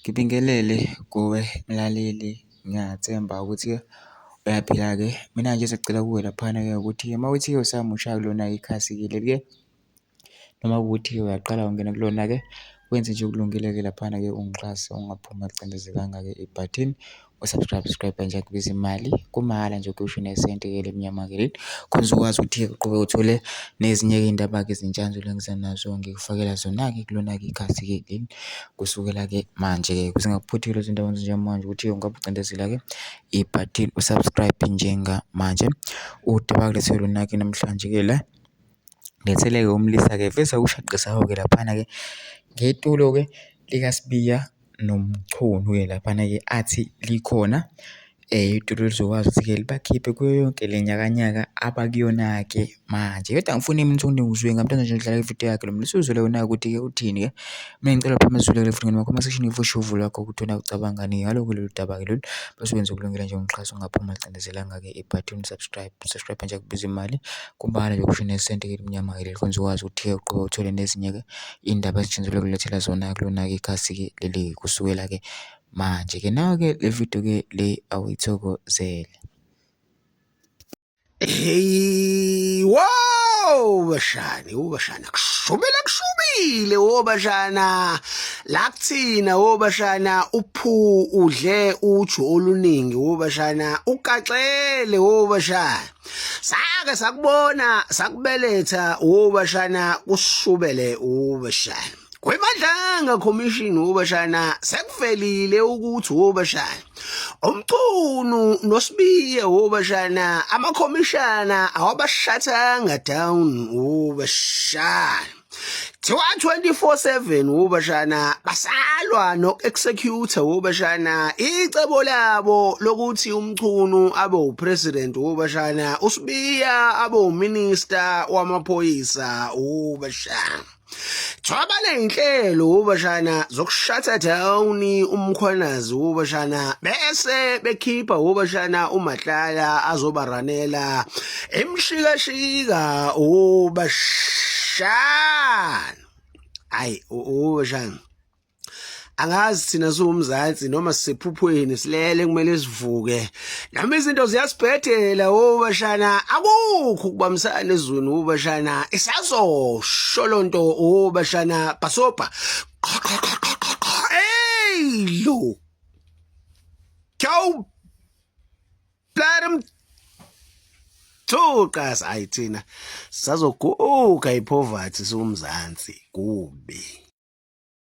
Ngibingelele kuwe mlaleli, ngiyathemba ukuthi-ke uyaphila-ke. Mina nje sengicela kuwe laphana-ke ukuthi-ke uma kuwukuthi-ke usamusha kulona ikhasi-ke leli-ke, noma kuwukuthi-ke uyaqala ungena kulona-ke, wenze nje okulungile-ke laphana-ke ungixhase ungaphumi acindezelekanga-ke ebhathini u-subscribe nje akubizi imali, kumahhala nje ukusho nesenti-ke lemnyama-ke leli, khona uzokwazi ukuthi-ke uqhubeke uthole nezinye-ke iy'ndaba-ke ezintshantshu engiza nazo ngikufakela zona-ke kulona-ke ikhasi-ke leli kusukela-ke manje-ke kuze ngakuphuthile lezo zindawo njengamanje ukuthi-ke ungabe ucindezela-ke ibhathini u-subscribe njengamanje. Udaba kulethwe lona-ke namhlanje-ke la lethele-ke umlisa-ke veza ukushaqisa-ke laphana-ke ngetulo-ke likaSibiya Nomchunu-ke laphana-ke athi likhona itulo lizokwazi ukuthi-ke libakhiphe kuyo yonke le nyakanyaka abakuyona-ke manje. Kodwa angifuni mina ukuthi ungizwe ngamntwana nje ngidlala ividiyo yakhe lo mlisa uzwele wona-ke ukuthi-ke uthini-ke. Mina ngicela phuma sizwele-ke futhi ngama-comment section ufushe uvo lwakho ukuthi wena ucabangani ngaloko lolu daba-ke lolu bese wenza okulungile nje ungixhase ungaphumi acindezelanga-ke ibhathini subscribe nje akubiza imali kumbala nje kusho nesenti-ke elimnyama-ke leli khona uzokwazi ukuthi-ke uqhubeke uthole nezinye-ke iy'ndaba ezitshintshelwe kulethela zona kulona-ke ikhasi-ke leli kusukela-ke manje-ke nawe-ke le video-ke le awuyithokozele. Hey, wow bashana kushubile bashana la kuthina bashana udle uju oluningi bashana ukaxele bashana sake sakubona sakubeletha bashana kushubele bashana kwemadlanga commission bashana sekuvelile ukuthi bashana Umchunu noSibiya bashana amakhomishana awabashathanga down bashana thiwa 24/7 bashana basalwa no-executor bashana icebo labo lokuthi Umchunu abe upresident bashana uSibiya abe uminister wamaphoyisa bashana Twabale inhlelo bashana zokushutha down umkhwanazi bashana bese bekhipha bashana uMahlala azobaranela emshikashika bashana hayi bashana angazi thina siwumzansi noma sisephuphweni silele kumele sivuke nami izinto ziyasibhedela bashana akukho ukubambisana ezweni bashana isazosholonto bashana basopa hey lo kyo bladem Thukas ayithina sazoguga ipoverty siwumzansi kubi